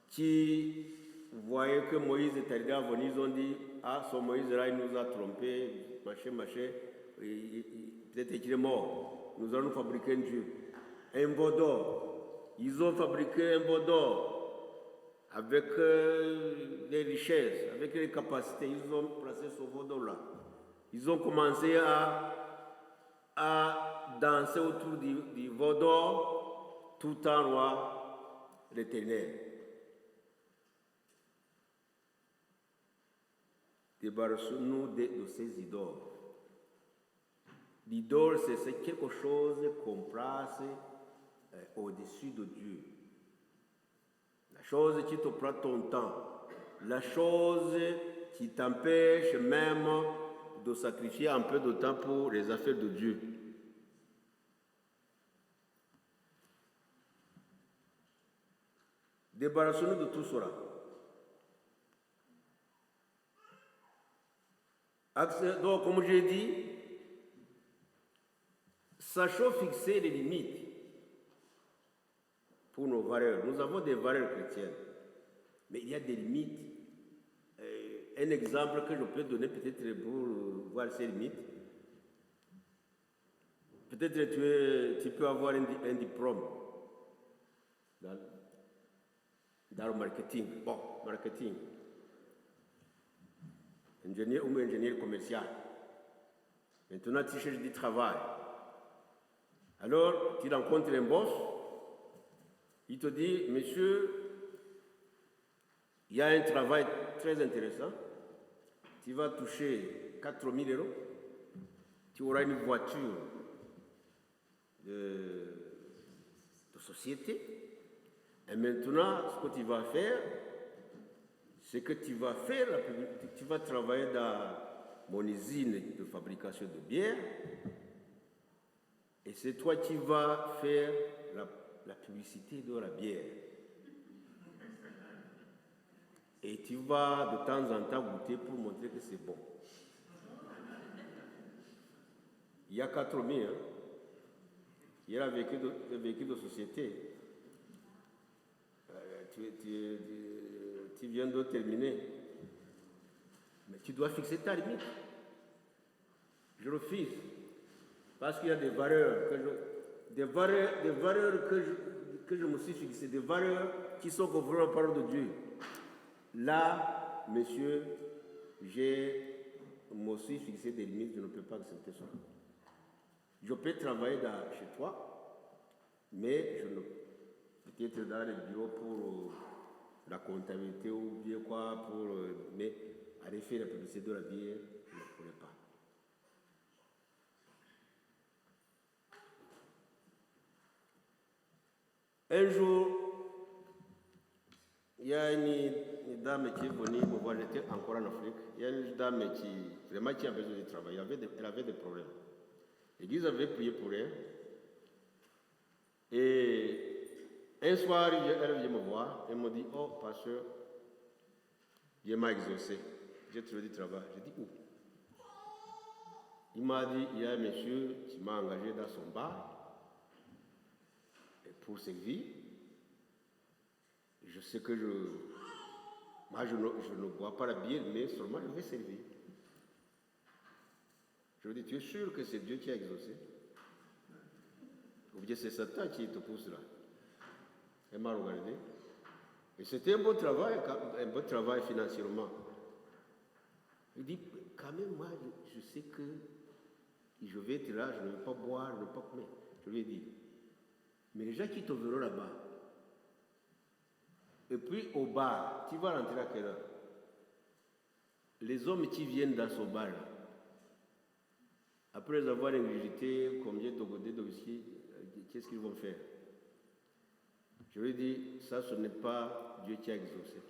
qui voyait que Moïse est arrivé à venir, ils ont dit, ah, son Moïse là, il nous a trompés, machin, peut-être qu'il est mort, nous allons fabriquer un Dieu, un veau d'or. Ils ont fabriqué un veau d'or avec les richesses, avec les capacités, ils ont placé ce veau d'or là. Ils ont commencé à danser autour du veau d'or tout en roi l'Éternel. Débarrassons-nous de ces idoles. L'idole, c'est quelque chose qu'on place au-dessus de Dieu. La chose qui te prend ton temps. La chose qui t'empêche même de sacrifier un peu de temps pour les affaires de Dieu. Débarrassons-nous de tout cela. Donc, comme j'ai dit, sachons fixer les limites pour nos valeurs. Nous avons des valeurs chrétiennes, mais il y a des limites. Un exemple que je peux donner peut-être pour voir ces limites. Peut-être tu peux avoir un diplôme dans le marketing. Bon, marketing. Ingénieur ou ingénieur commercial. Maintenant, tu cherches du travail. Alors, tu rencontres un boss, il te dit, monsieur, il y a un travail très intéressant, tu vas toucher 4 000 €, tu auras une voiture de société, et maintenant, ce que tu vas faire, c'est que tu vas travailler dans mon usine de fabrication de bière, Et c'est toi qui vas faire la publicité de la bière. Et tu vas de temps en temps goûter pour montrer que c'est bon. Il y a 4 000, hein. Il y a le véhicule de société. Tu viens de terminer. Mais tu dois fixer ta limite. Je refuse. Parce qu'il y a des valeurs que je me suis fixées, des valeurs qui sont conformes à la parole de Dieu. Là, monsieur, je me suis fixé des limites, je ne peux pas accepter ça. Je peux travailler chez toi, mais je ne peut-être dans les bureaux pour la comptabilité ou bien quoi, mais aller faire la publicité de la bière, je ne pourrais pas. Un jour, il y a une dame qui est venue me voir, j'étais encore en Afrique. Il y a une dame qui avait besoin de travailler, elle avait des problèmes. L'église avait prié pour elle. Et un soir, elle vient me voir, elle me dit, oh, pasteur, Dieu m'a exaucé, j'ai trouvé du travail. J'ai dit, où? Il m'a dit, il y a un monsieur qui m'a engagé dans son bar pour servir. Je sais que moi je ne bois pas la bière, mais seulement je vais servir. Je lui dis, tu es sûr que c'est Dieu qui a exaucé? Ou bien c'est Satan qui te pousse là? Elle m'a regardé. Et c'était un bon travail financièrement. Il dit, quand même, moi, je sais que je vais être là, je ne vais pas boire, je ne vais pas comer. Je lui ai dit, mais les gens qui te verront là-bas, et puis au bar, tu vas rentrer à quelle heure? Les hommes qui viennent dans ce bar, après les avoir ingurgité, combien de whisky, qu'est-ce qu'ils vont faire? Je lui ai dit, ça, ce n'est pas Dieu qui a exaucé.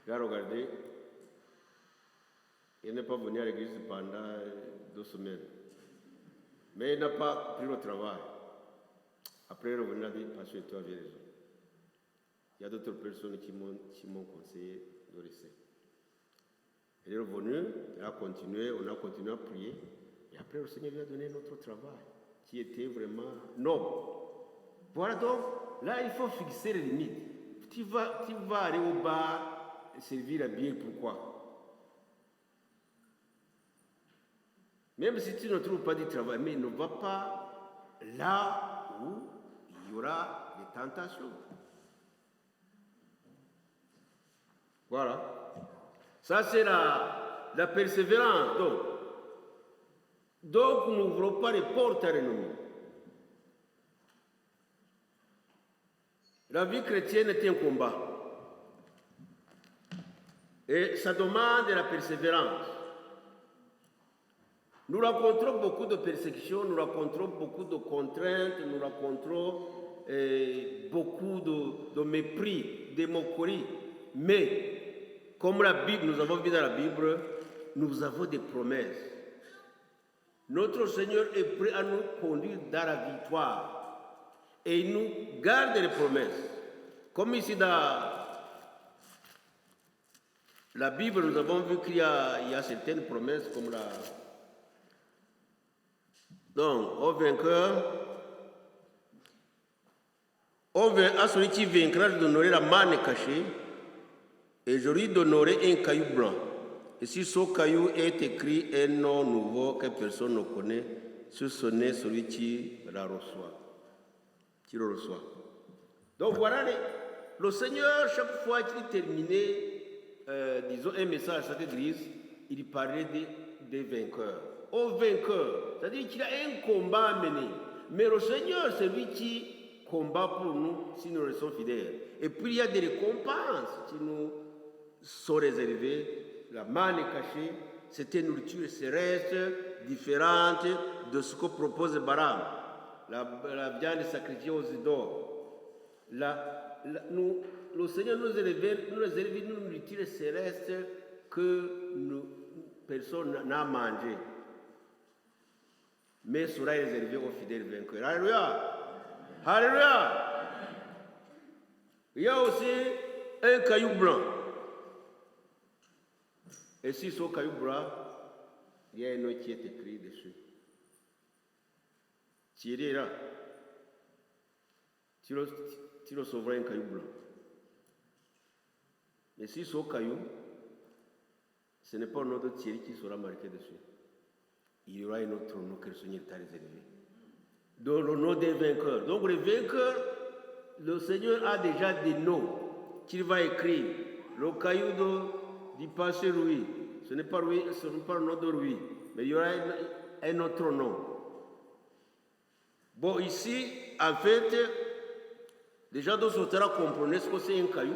Il a regardé, il n'est pas venu à l'église pendant 2 semaines. Mais il n'a pas pris le travail. Après, il est revenu et a dit, pasteur, tu avais raison. Il y a d'autres personnes qui m'ont conseillé de rester. Il est revenu, il a continué, on a continué à prier. Et après, le Seigneur lui a donné notre travail, qui était vraiment noble. Voilà donc, là, il faut fixer les limites. Tu vas aller au bar servir la bière, pourquoi? Même si tu ne trouves pas du travail, mais ne va pas là où il y aura des tentations. Voilà. Ça, c'est la persévérance. Donc, n'ouvrons pas les portes à l'ennemi. La vie chrétienne est un combat. Et ça demande de la persévérance. Nous rencontrons beaucoup de persécutions, nous rencontrons beaucoup de contraintes, nous rencontrons beaucoup de mépris, de moqueries. Mais, comme la Bible, nous avons vu dans la Bible, nous avons des promesses. Notre Seigneur est prêt à nous conduire dans la victoire. Et il nous garde les promesses. Comme ici dans la Bible, nous avons vu qu'il y a certaines promesses comme la... Donc, au vainqueur, à celui qui vaincra, je donnerai la manne cachée et je lui donnerai un caillou blanc. Et si ce caillou est écrit un nom nouveau que personne ne connaît, ce n'est celui qui la reçoit. Qui le reçoit. Donc voilà, le Seigneur, chaque fois qu'il terminait, disons, un message à cette église, il parlait des vainqueurs. Au vainqueur, c'est-à-dire qu'il a un combat à mener. Mais le Seigneur, c'est lui qui combat pour nous si nous restons fidèles. Et puis il y a des récompenses qui nous sont réservées. La manne est cachée, c'est une nourriture céleste, différente de ce que propose Balaam. La viande sacrifiée aux idoles. Le Seigneur nous réserve une nourriture céleste que personne n'a mangé. mais sera réservé aux fidèles vainqueurs. Alléluia! Alléluia! Il y a aussi un caillou blanc. Et sur ce caillou blanc, il y a un nom qui est écrit dessus. Thierry est là. Tu recevras un caillou blanc. Et si ce caillou, ce n'est pas un nom de Thierry qui sera marqué dessus. Il y aura un autre nom que le Seigneur t'a réservé. Donc le nom des vainqueurs. Donc les vainqueurs, le Seigneur a déjà des noms qu'il va écrire. Le caillou du passé Louis, ce n'est pas Louis, ce n'est pas le nom de Louis, mais il y aura un autre nom. Bon, ici, en fait, déjà dans Sotara comprenait ce que c'est un caillou.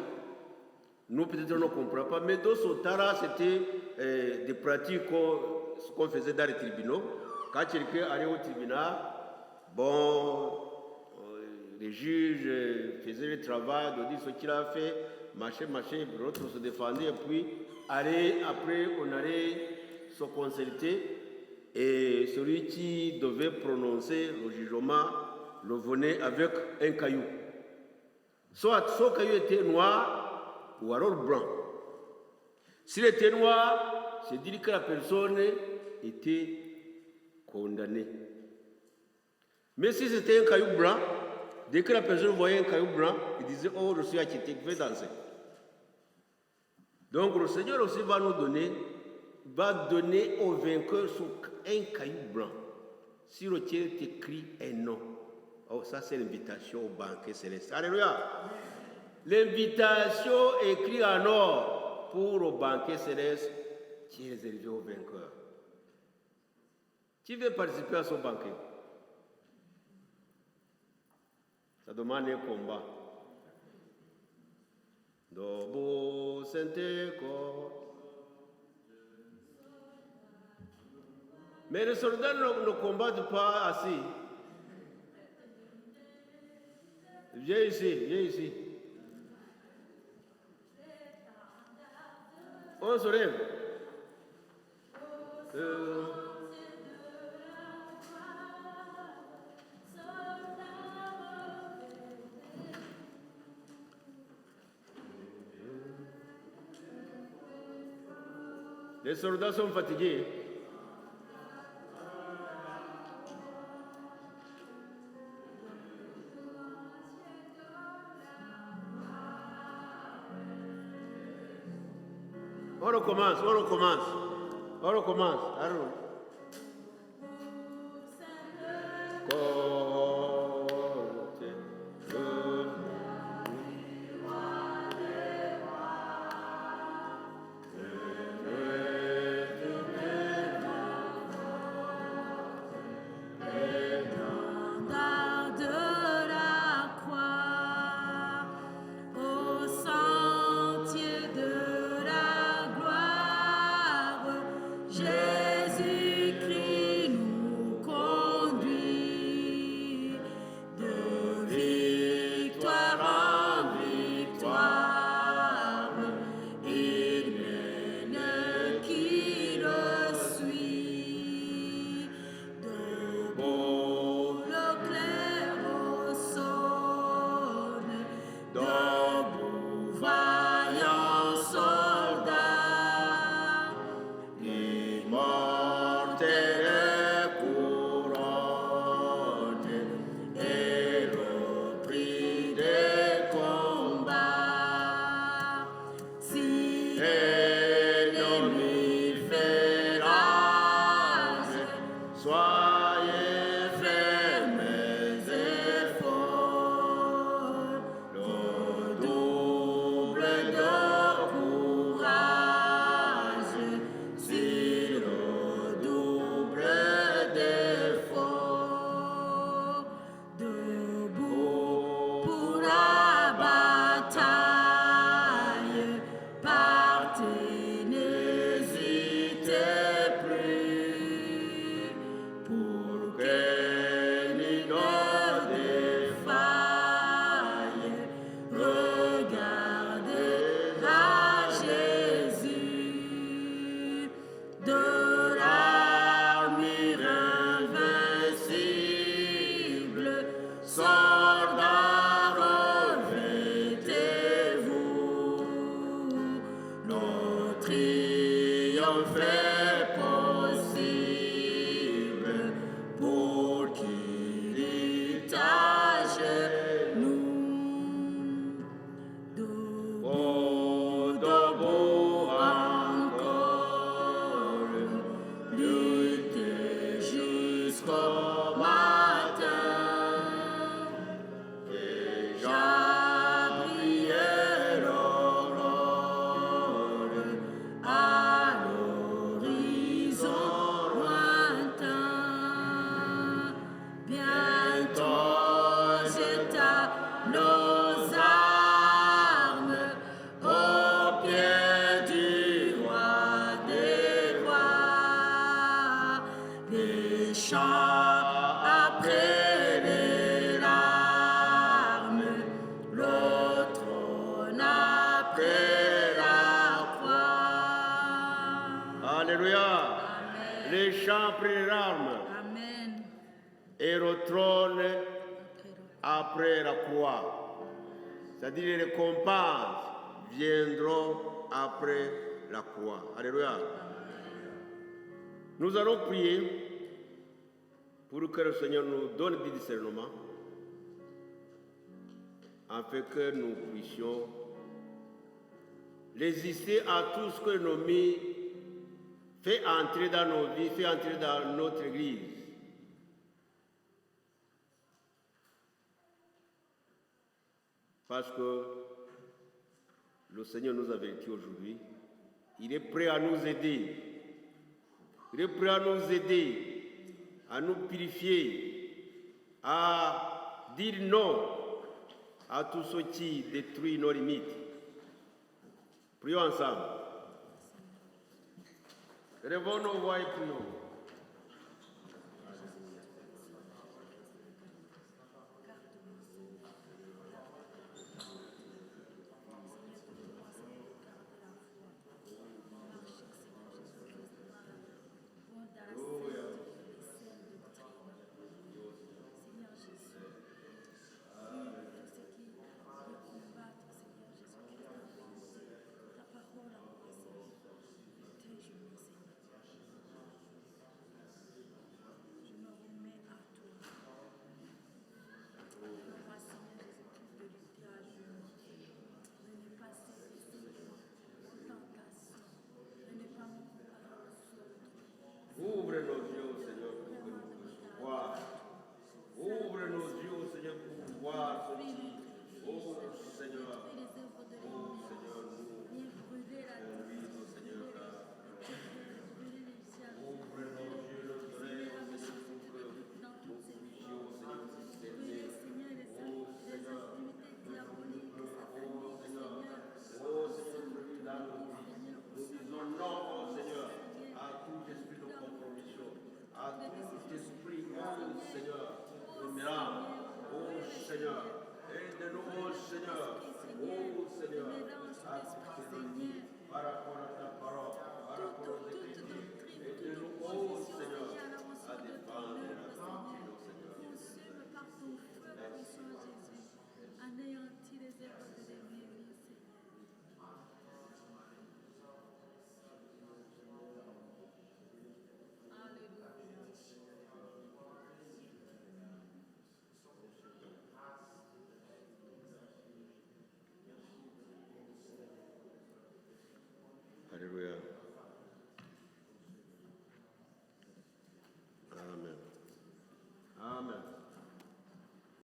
Nous, peut-être, on ne comprend pas, mais dans Sotara, c'était des pratiques qu'on faisait dans les tribunaux. Quand quelqu'un allait au tribunal, bon, les juges faisaient le travail de dire ce qu'il a fait, machin, l'autre se défendait, et puis après, on allait se consulter, et celui qui devait prononcer le jugement le venait avec un caillou. Soit son caillou était noir ou alors blanc. S'il était noir, c'est dire que la personne était condamnée. Mais si c'était un caillou blanc, dès que la personne voyait un caillou blanc, il disait, oh, je suis acquitté, je vais danser. Donc le Seigneur aussi va donner au vainqueur un caillou blanc, sur lequel est écrit un nom. Oh, ça c'est l'invitation au banquet céleste. Alléluia. L'invitation écrite en or pour le banquet céleste qui est réservé aux vainqueurs. Qui veut participer à ce banquet? Ça demande un combat. Debout, Saint-École. Mais les soldats ne combattent pas assis. Viens ici. On se lève. Les soldats sont fatigués. On recommence. Allons. Jésus. l'ont fait possible pour qu'héritage nous debout encore, lutter jusqu'au matin. Déjà brillait l'aurore à l'horizon lointain. Bientôt j'étais nos armes au pied du roi des rois. Les chants après les larmes, le trône après la croix. Alléluia. Les chants après les larmes Amen. et le trône après la croix. C'est-à-dire les récompenses viendront après la croix. Alléluia. Nous allons prier pour que le Seigneur nous donne du discernement afin que nous puissions résister à tout ce que l'ennemi fait entrer dans nos vies, fait entrer dans notre Église. Parce que le Seigneur nous avertit aujourd'hui, il est prêt à nous aider. Il est prêt à nous aider, à nous purifier, à dire non à tout ce qui détruit nos limites. Prions ensemble. Élevons nos voix et prions. Ouvre nos yeux, Seigneur, pour que nous puissions voir. Ouvre nos yeux, Seigneur, pour voir ceci. Oh Seigneur, nous conduisons, Seigneur. Ouvre nos yeux, nos oreilles, Seigneur, pour que nous puissions, Seigneur, discerner. Oh Seigneur, oh Seigneur, dans nos vies. Nous disons non, oh Seigneur, à tout esprit de compromission, à tout esprit, oh Seigneur, de miracle, oh Seigneur, aide-nous, oh Seigneur, à tout ce que nous dit par rapport à ta parole, par rapport aux Écritures, aide-nous, oh Seigneur, à défendre la doctrine, oh Seigneur. Consume par ton feu, puissant Jésus. Anéantis les œuvres de l'ennemi, Seigneur. Alléluia. Amen. Amen.